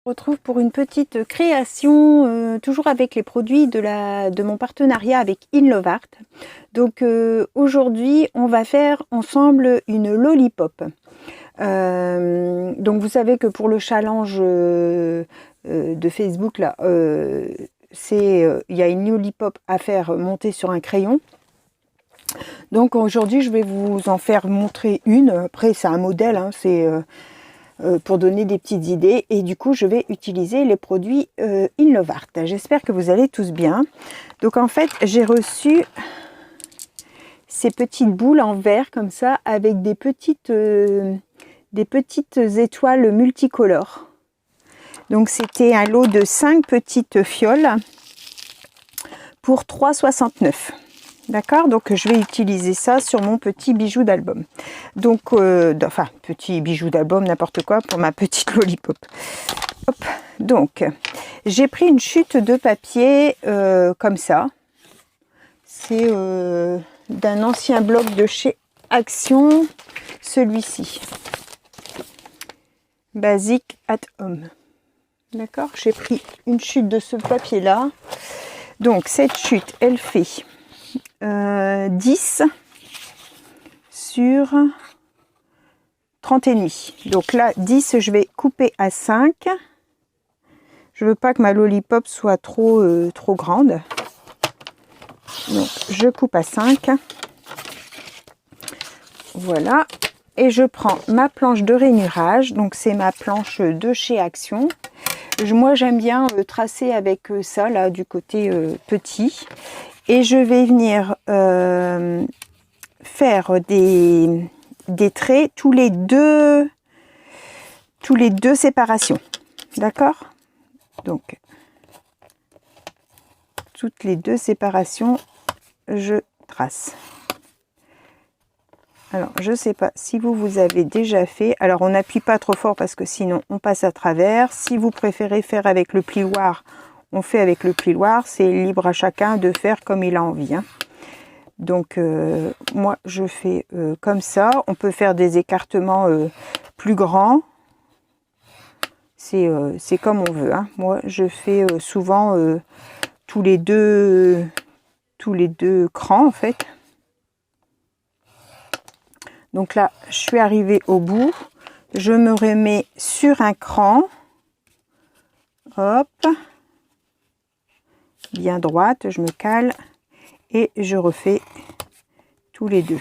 Retrouve pour une petite création, toujours avec les produits de mon partenariat avec InLovArt. Donc aujourd'hui, on va faire ensemble une lollipop. Donc vous savez que pour le challenge de Facebook, là, il y a une lollipop à faire monter sur un crayon. Donc aujourd'hui, je vais vous en faire montrer une. Après, c'est un modèle, hein, c'est... pour donner des petites idées, et du coup je vais utiliser les produits InLovArt. J'espère que vous allez tous bien. Donc en fait j'ai reçu ces petites boules en verre comme ça avec des petites étoiles multicolores. Donc c'était un lot de 5 petites fioles pour 3,69 €. D'accord, donc je vais utiliser ça sur mon petit bijou d'album. Donc, enfin, petit bijou d'album, n'importe quoi, pour ma petite lollipop. Hop. Donc, j'ai pris une chute de papier comme ça. C'est d'un ancien blog de chez Action, celui-ci. Basic at Home. D'accord, j'ai pris une chute de ce papier-là. Donc, cette chute, elle fait... 10 sur 30,5. Donc là 10 je vais couper à 5. Je veux pas que ma lollipop soit trop grande, donc je coupe à 5. Voilà, et je prends ma planche de rainurage. Donc c'est ma planche de chez Action. Moi j'aime bien tracer avec ça là du côté petit. Et je vais venir faire des traits tous les deux séparations. D'accord? Donc, toutes les deux séparations, je trace. Alors, je ne sais pas si vous avez déjà fait. Alors, on n'appuie pas trop fort parce que sinon, on passe à travers. Si vous préférez faire avec le plioir, on fait avec le plioir, c'est libre à chacun de faire comme il a envie. Hein. Donc, moi, je fais comme ça. On peut faire des écartements plus grands. C'est comme on veut. Hein. Moi, je fais souvent tous les deux crans, en fait. Donc là, je suis arrivée au bout. Je me remets sur un cran. Hop. Bien droite, je me cale et je refais tous les deux.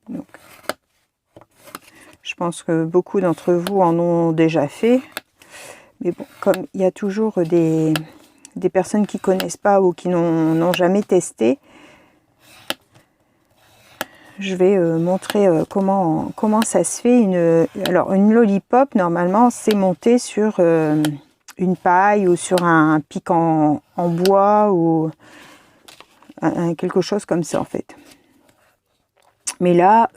Donc, je pense que beaucoup d'entre vous en ont déjà fait, mais bon, comme il y a toujours des personnes qui connaissent pas ou qui n'ont jamais testé, je vais montrer comment ça se fait. Alors une lollipop, normalement, c'est monté sur une paille ou sur un pic en bois ou quelque chose comme ça, en fait. Mais là,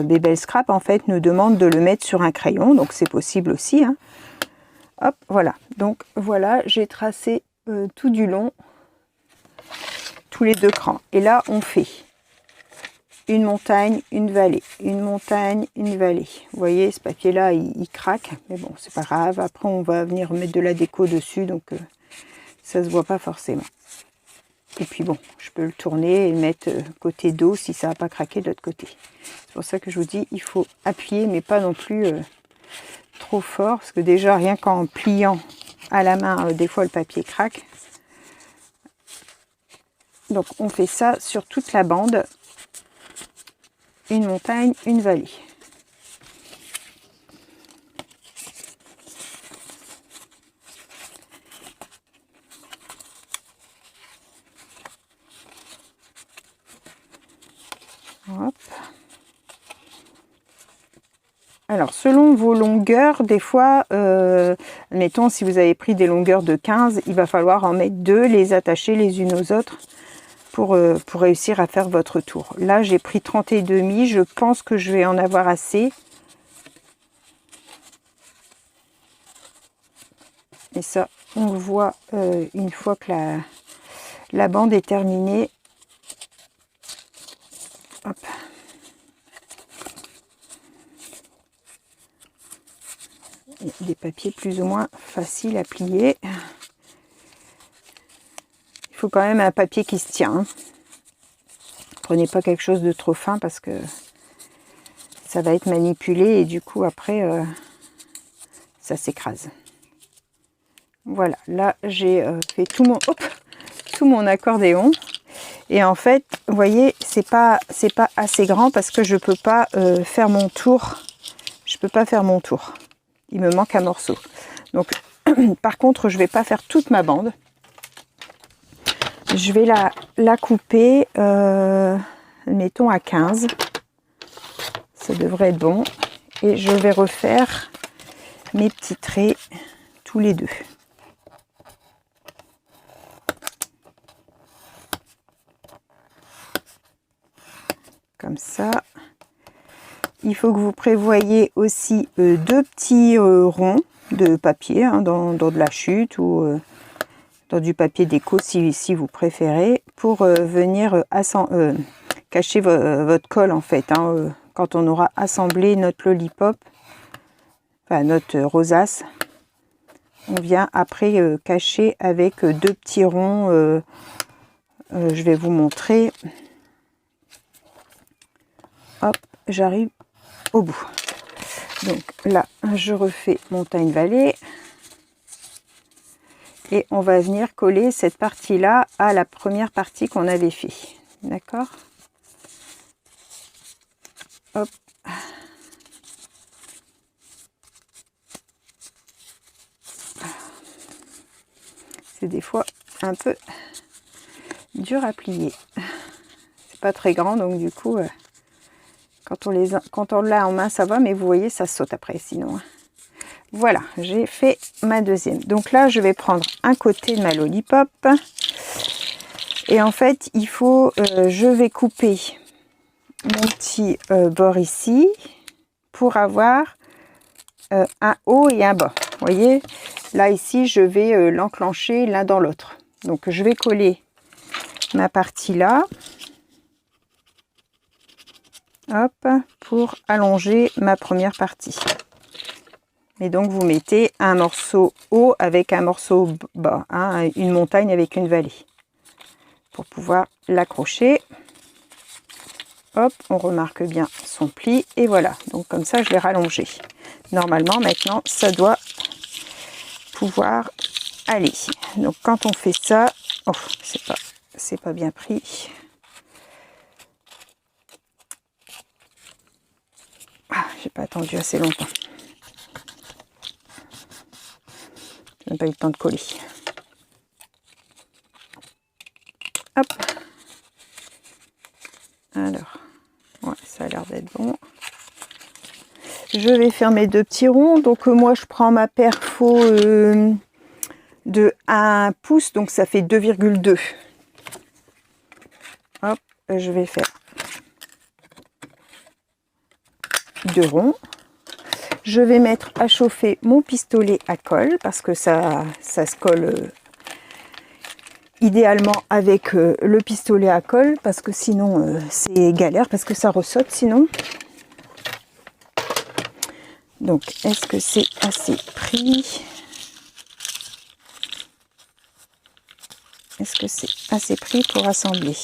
Bébel Scrap, en fait, nous demande de le mettre sur un crayon, donc c'est possible aussi. Hein. Hop, voilà. Donc voilà, j'ai tracé tout du long, tous les deux crans. Et là, on fait une montagne, une vallée, une montagne, une vallée. Vous voyez, ce papier-là, il craque, mais bon, c'est pas grave. Après, on va venir mettre de la déco dessus, donc ça se voit pas forcément. Et puis bon, je peux le tourner et le mettre côté dos si ça n'a pas craqué de l'autre côté. C'est pour ça que je vous dis, il faut appuyer, mais pas non plus trop fort, parce que déjà, rien qu'en pliant à la main, des fois le papier craque. Donc, on fait ça sur toute la bande. Une montagne, une vallée. Hop. Alors, selon vos longueurs, des fois, admettons, si vous avez pris des longueurs de 15, il va falloir en mettre 2, les attacher les unes aux autres pour réussir à faire votre tour. Là, j'ai pris 30,5, je pense que je vais en avoir assez. Et ça, on le voit une fois que la bande est terminée. Hop. Et des papiers plus ou moins faciles à plier. Il faut quand même un papier qui se tient. Hein. Prenez pas quelque chose de trop fin parce que ça va être manipulé et du coup après ça s'écrase. Voilà, là j'ai fait tout mon accordéon. Et en fait, vous voyez, c'est pas assez grand parce que je peux pas faire mon tour. Je peux pas faire mon tour. Il me manque un morceau. Donc, par contre, je vais pas faire toute ma bande. Je vais la couper, mettons à 15. Ça devrait être bon. Et je vais refaire mes petits traits tous les deux. Comme ça. Il faut que vous prévoyez aussi deux petits ronds de papier hein, dans de la chute ou dans du papier déco si vous préférez, pour venir cacher votre colle en fait. Hein, quand on aura assemblé notre lollipop, enfin notre rosace, on vient après cacher avec deux petits ronds. Je vais vous montrer. Hop, j'arrive au bout. Donc là, je refais montagne vallée. Et on va venir coller cette partie-là à la première partie qu'on avait fait. D'accord? Hop. C'est des fois un peu dur à plier. C'est pas très grand, donc du coup, quand on l'a en main, ça va, mais vous voyez, ça saute après, sinon. Voilà, j'ai fait ma deuxième. Donc là, je vais prendre un côté de ma lollipop. Et en fait, il faut, je vais couper mon petit bord ici pour avoir un haut et un bas. Vous voyez, là, ici, je vais l'enclencher l'un dans l'autre. Donc, je vais coller ma partie là. Hop, pour allonger ma première partie. Et donc, vous mettez un morceau haut avec un morceau bas, hein, une montagne avec une vallée, pour pouvoir l'accrocher. Hop, on remarque bien son pli, et voilà. Donc, comme ça, je l'ai rallongé. Normalement, maintenant, ça doit pouvoir aller. Donc, quand on fait ça, oh, c'est pas bien pris. Ah, j'ai pas attendu assez longtemps. Je n'ai pas eu le temps de coller. Hop. Alors, ouais, ça a l'air d'être bon. Je vais faire mes deux petits ronds. Donc moi, je prends ma perfo de 1 pouce, donc ça fait 2,2. Hop, je vais faire 2 ronds. Je vais mettre à chauffer mon pistolet à colle parce que ça se colle idéalement avec le pistolet à colle, parce que sinon c'est galère, parce que ça ressaute sinon. Donc, est-ce que c'est assez pris? Est-ce que c'est assez pris pour assembler?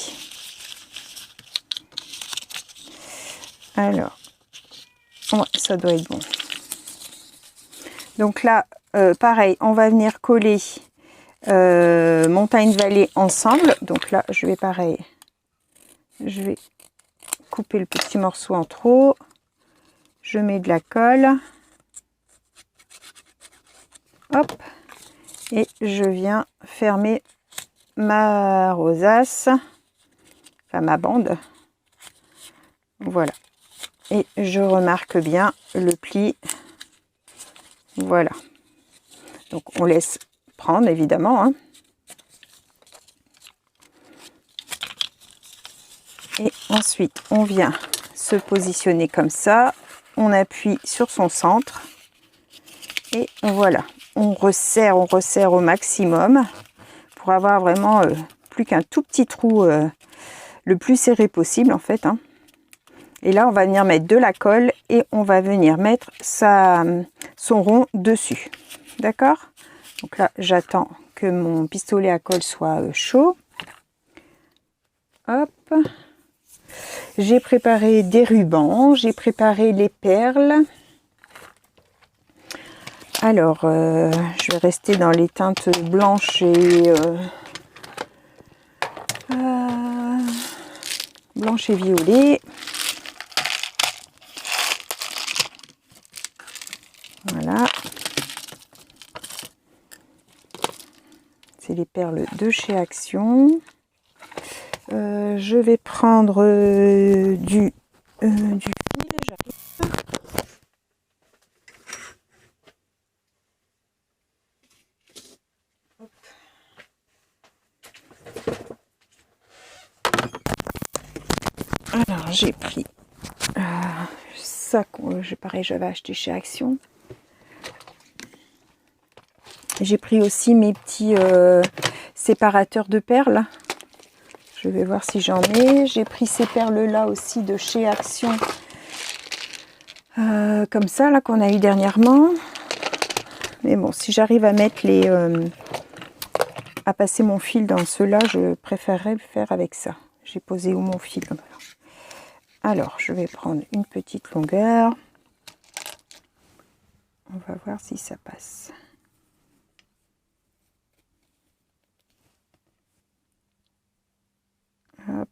Alors, ouais, ça doit être bon. Donc là, pareil, on va venir coller montagne vallée ensemble. Donc là, je vais pareil, je vais couper le petit morceau en trop. Je mets de la colle. Hop. Et je viens fermer ma rosace. Enfin, ma bande. Voilà. Et je remarque bien le pli. Voilà. Donc, on laisse prendre, évidemment. Hein. Et ensuite, on vient se positionner comme ça. On appuie sur son centre. Et voilà. On resserre au maximum pour avoir vraiment plus qu'un tout petit trou le plus serré possible, en fait. Hein. Et là, on va venir mettre de la colle et on va venir mettre son son rond dessus. D'accord? Donc là, j'attends que mon pistolet à colle soit chaud. Hop. J'ai préparé des rubans, j'ai préparé les perles. Alors, je vais rester dans les teintes blanches et blanche et violet. Voilà. C'est les perles de chez Action. Je vais prendre du fil. Alors, j'ai pris ça, pareil, j'avais acheté chez Action. J'ai pris aussi mes petits séparateurs de perles. Je vais voir si j'en ai. J'ai pris ces perles-là aussi de chez Action. Comme ça, là, qu'on a eu dernièrement. Mais bon, si j'arrive à mettre les... à passer mon fil dans ceux-là, je préférerais le faire avec ça. J'ai posé où mon fil? Alors, je vais prendre une petite longueur. On va voir si ça passe. Hop.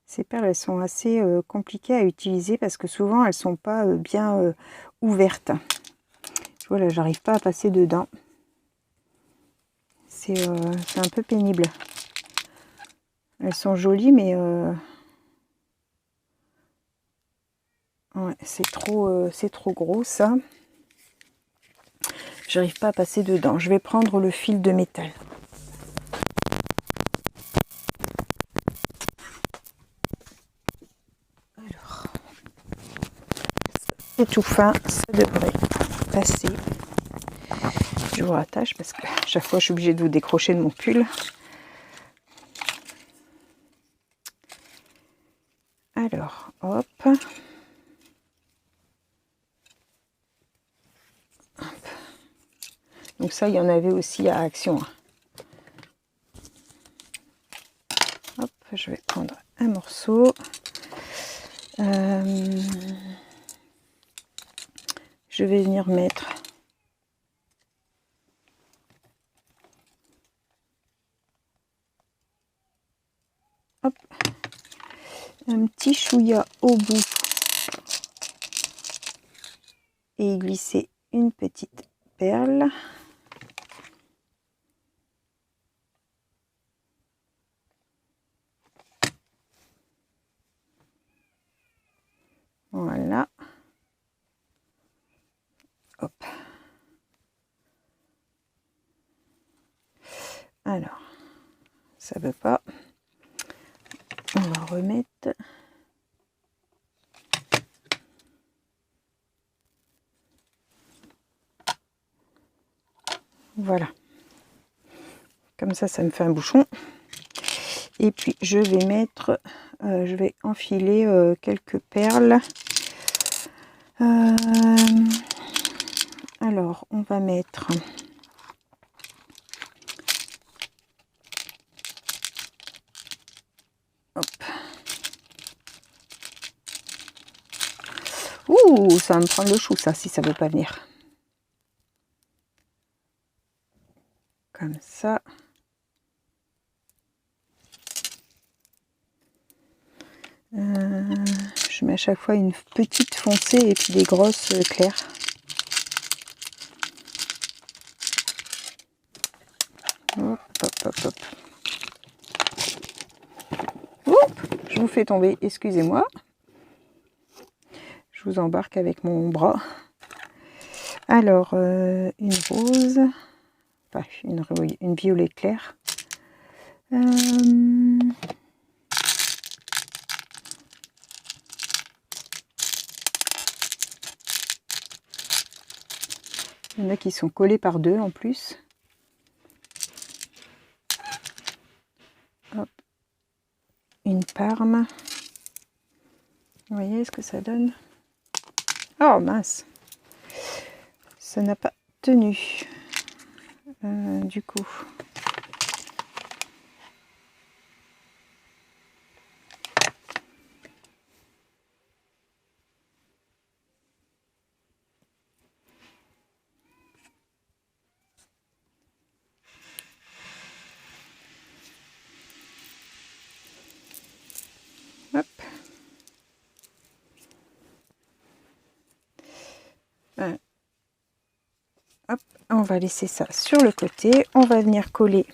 Ces perles, elles sont assez compliquées à utiliser parce que souvent, elles ne sont pas bien ouvertes. Voilà, j'arrive pas à passer dedans. C'est un peu pénible. Elles sont jolies, mais ouais, c'est trop gros, ça. J'arrive pas à passer dedans. Je vais prendre le fil de métal. Alors, c'est tout fin, ça devrait passer. Je vous rattache parce que chaque fois je suis obligée de vous décrocher de mon pull. Alors, hop. Donc ça, il y en avait aussi à Action. Hop, je vais prendre un morceau. Je vais venir mettre hop, un petit chouïa au bout et y glisser une petite perle. Voilà. Hop. Alors, ça veut pas. On va remettre. Voilà. Comme ça me fait un bouchon. Et puis, je vais mettre, je vais enfiler quelques perles. Alors, on va mettre... Hop. Ouh, ça va me prendre le chou, ça, si ça veut pas venir. Comme ça. Je mets à chaque fois une petite foncée et puis des grosses claires. Hop, hop, hop, hop. Oups, je vous fais tomber, excusez-moi. Je vous embarque avec mon bras. Alors, une rose, enfin une violet claire. Il y en a qui sont collés par deux en plus. Hop. une parme. Vous voyez ce que ça donne? Oh mince, ça n'a pas tenu du coup. Hop. Hop, on va laisser ça sur le côté. On va venir coller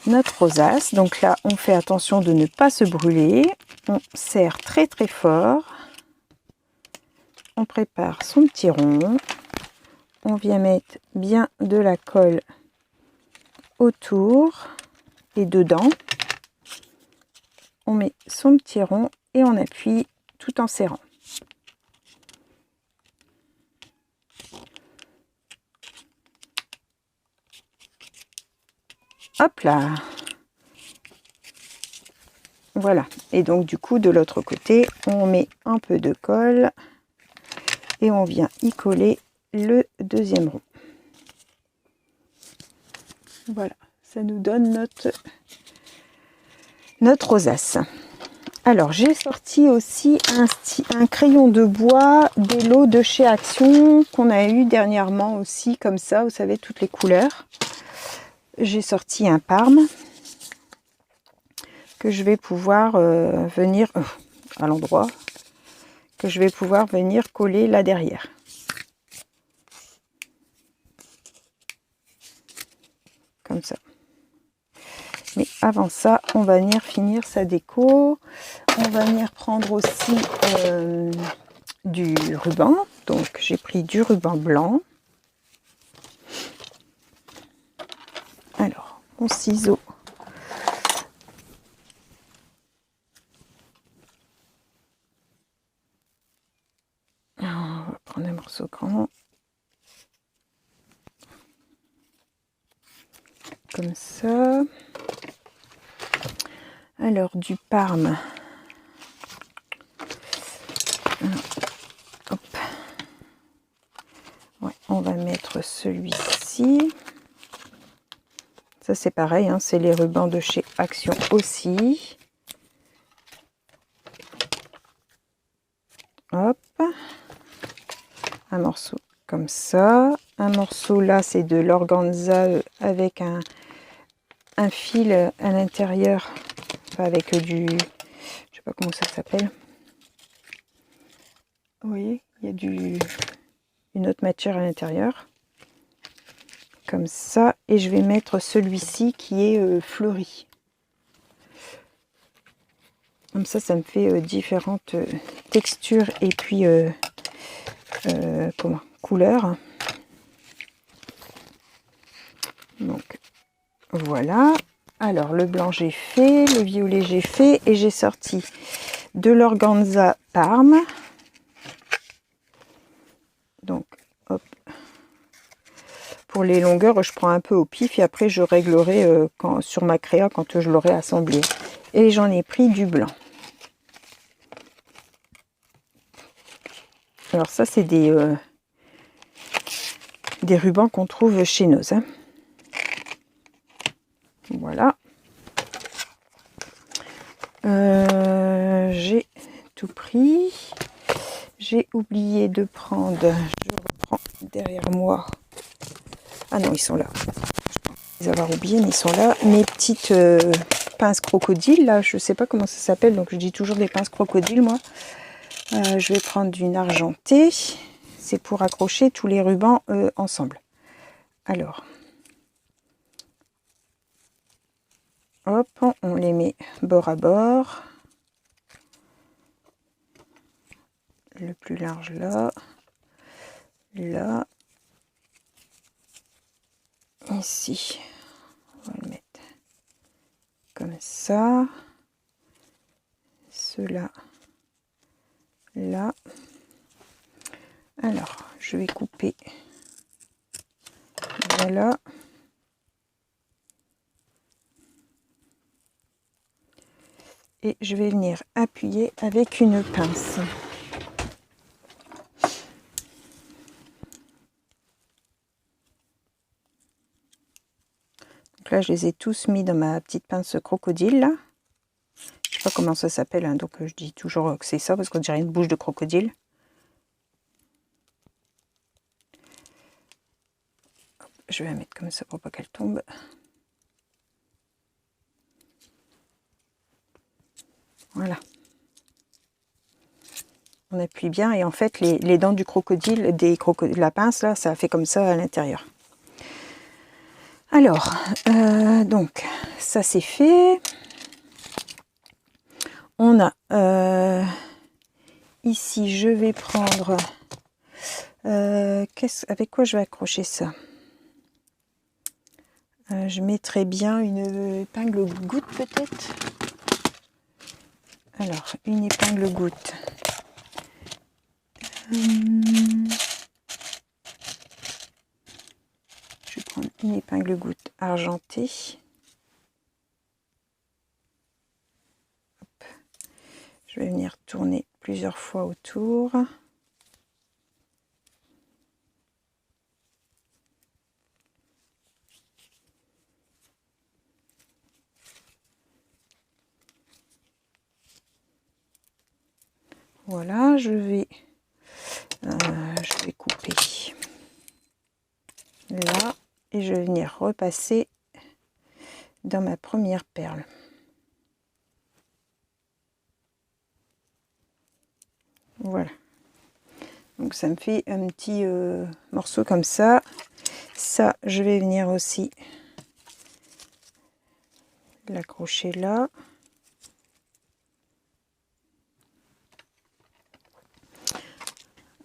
notre rosace. Donc là, on fait attention de ne pas se brûler. On serre très très fort. On prépare son petit rond. On vient mettre bien de la colle autour et dedans. On met son petit rond et on appuie tout en serrant. Hop là. Voilà. Et donc du coup de l'autre côté, on met un peu de colle et on vient y coller le deuxième rond. Voilà. Ça nous donne notre rosace. Alors j'ai sorti aussi un crayon de bois des lots de chez Action qu'on a eu dernièrement aussi, comme ça, vous savez, toutes les couleurs. J'ai sorti un Parme que je vais pouvoir venir à l'endroit, que je vais pouvoir venir coller là derrière. Comme ça. Mais avant ça, on va venir finir sa déco. On va venir prendre aussi du ruban. Donc j'ai pris du ruban blanc. Alors, mon ciseau. On va prendre un morceau grand. Comme ça. Alors du Parme. Hop. Ouais, on va mettre celui-ci. Ça c'est pareil, hein, c'est les rubans de chez Action aussi. Hop. Un morceau comme ça. Un morceau là, c'est de l'organza avec un fil à l'intérieur. Enfin, avec du... Je sais pas comment ça s'appelle. Vous voyez, il y a une autre matière à l'intérieur. Comme ça. Et je vais mettre celui-ci qui est fleuri. Comme ça me fait différentes textures et puis couleurs. Donc voilà. Alors le blanc j'ai fait, le violet j'ai fait et j'ai sorti de l'organza Parme. Donc hop. Pour les longueurs, je prends un peu au pif et après je réglerai sur ma créa quand je l'aurai assemblé. Et j'en ai pris du blanc. Alors ça c'est des rubans qu'on trouve chez Noz. Hein. Voilà. J'ai tout pris. J'ai oublié de prendre, je reprends derrière moi. Ah non, ils sont là. Je pense les avoir oubliés, mais ils sont là. Mes petites pinces crocodiles, là, je sais pas comment ça s'appelle, donc je dis toujours des pinces crocodiles, moi. Je vais prendre une argentée. C'est pour accrocher tous les rubans ensemble. Alors, hop, on les met bord à bord. Le plus large là. Là. Ici. On va le mettre comme ça. Ceux-là. Là. Alors, je vais couper. Voilà. et je vais venir appuyer avec une pince. Donc là, je les ai tous mis dans ma petite pince crocodile. Là. Je sais pas comment ça s'appelle, hein, donc je dis toujours que c'est ça parce qu'on dirait une bouche de crocodile. Hop, je vais la mettre comme ça pour pas qu'elle tombe. Voilà. On appuie bien et en fait les dents du crocodile, la pince là, ça fait comme ça à l'intérieur. Alors, donc ça c'est fait. On a ici, je vais prendre avec quoi je vais accrocher ça. Je mettrai bien une épingle goutte peut-être. Alors, une épingle goutte. Je vais prendre une épingle goutte argentée. Hop. Je vais venir tourner plusieurs fois autour. Voilà, je vais couper là et je vais venir repasser dans ma première perle. Voilà. Donc ça me fait un petit morceau comme ça. Ça, je vais venir aussi l'accrocher là.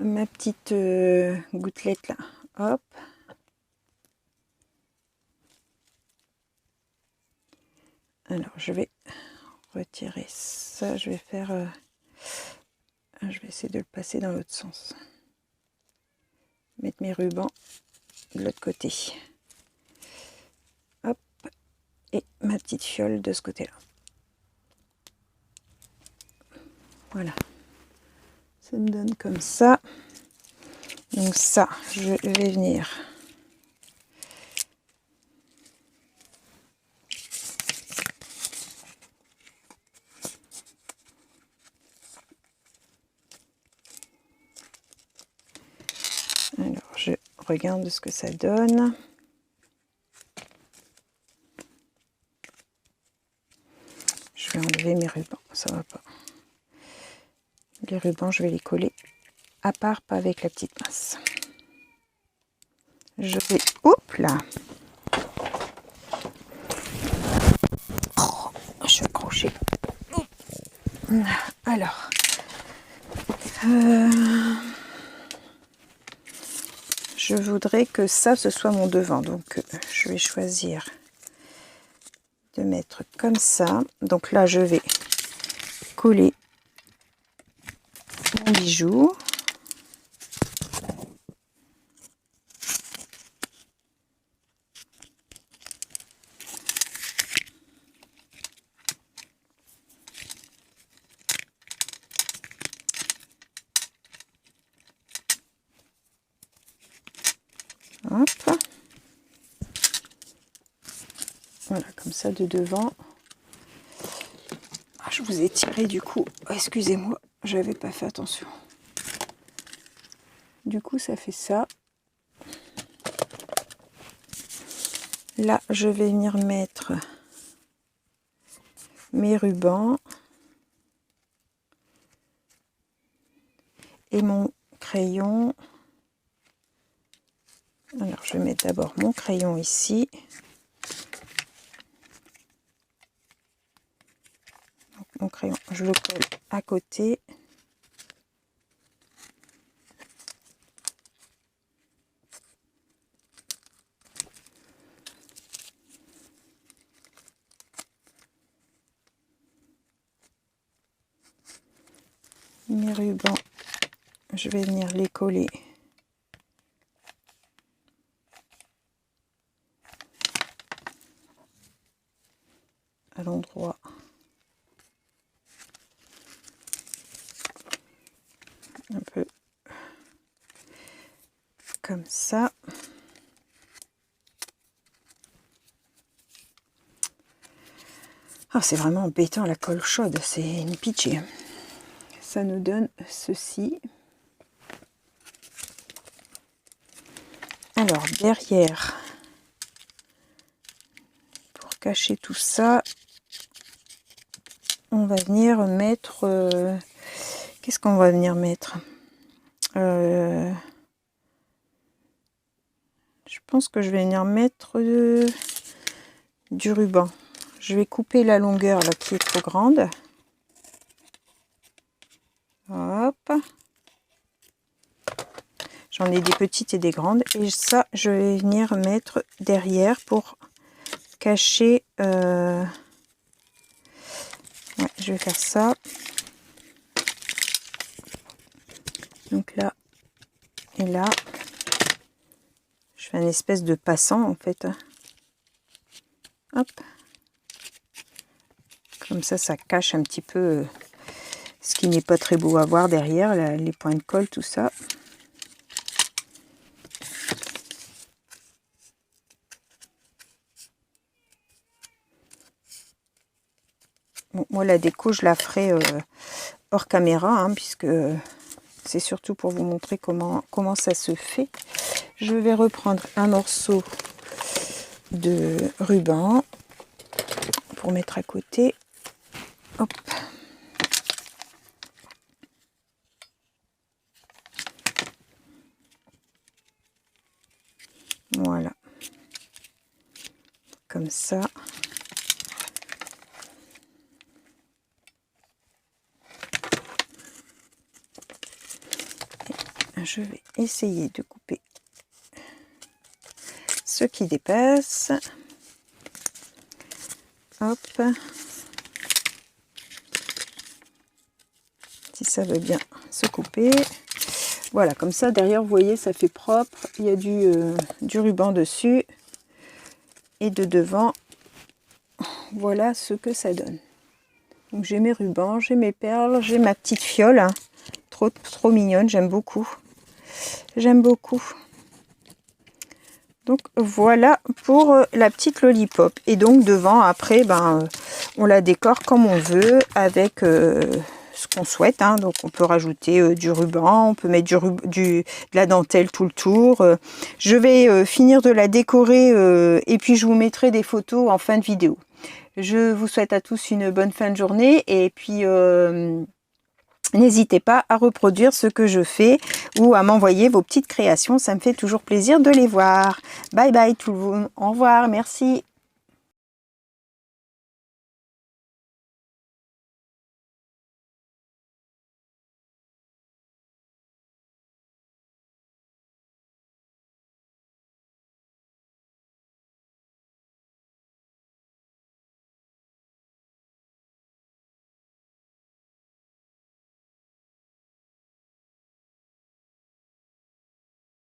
Ma petite gouttelette là, hop. Alors je vais retirer ça, je vais faire, je vais essayer de le passer dans l'autre sens. Mettre mes rubans de l'autre côté. Hop, et ma petite fiole de ce côté-là. Voilà, ça me donne comme ça. Donc ça, je vais venir alors je regarde ce que ça donne. Je vais enlever mes rubans, ça va pas. Les rubans, je vais les coller à part, pas avec la petite pince. Je vais, hop là, oh, je suis accrochée. Alors, je voudrais que ça, ce soit mon devant. Donc, je vais choisir de mettre comme ça. Donc là, je vais coller mon bijou. Hop. Voilà, comme ça de devant. Ah, je vous ai tiré du coup. Oh, excusez-moi, j'avais pas fait attention. Du coup, ça fait ça. Là, je vais venir mettre mes rubans et mon crayon. Alors, je vais mettre d'abord mon crayon ici. Donc, mon crayon, je le colle à côté. Mes rubans, je vais venir les coller à l'endroit comme ça. Ah, c'est vraiment embêtant la colle chaude, c'est une pitié. Ça nous donne ceci. Alors derrière, pour cacher tout ça, on va venir mettre... qu'est-ce qu'on va venir mettre? Je pense que je vais venir mettre du ruban. Je vais couper la longueur là qui est trop grande. Hop. J'en ai des petites et des grandes. Et ça, je vais venir mettre derrière pour cacher... Ouais, je vais faire ça. Donc là et là. Je fais une espèce de passant en fait. Hop. Comme ça cache un petit peu ce qui n'est pas très beau à voir derrière, les points de colle, tout ça. Bon, moi, la déco, je la ferai hors caméra, hein, puisque c'est surtout pour vous montrer comment ça se fait. Je vais reprendre un morceau de ruban pour mettre à côté. Hop. Voilà. Comme ça. Et je vais essayer de couper ce qui dépasse. Hop. Si ça veut bien se couper. Voilà, comme ça, derrière, vous voyez, ça fait propre. Il y a du ruban dessus. Et de devant, voilà ce que ça donne. Donc j'ai mes rubans, j'ai mes perles, j'ai ma petite fiole. Hein. Trop mignonne, j'aime beaucoup. J'aime beaucoup. Donc voilà pour la petite lollipop. Et donc devant, après, on la décore comme on veut avec ce qu'on souhaite. Hein. Donc on peut rajouter du ruban, on peut mettre de la dentelle tout le tour. Je vais finir de la décorer et puis je vous mettrai des photos en fin de vidéo. Je vous souhaite à tous une bonne fin de journée et puis... n'hésitez pas à reproduire ce que je fais ou à m'envoyer vos petites créations. Ça me fait toujours plaisir de les voir. Bye bye tout le monde. Au revoir. Merci.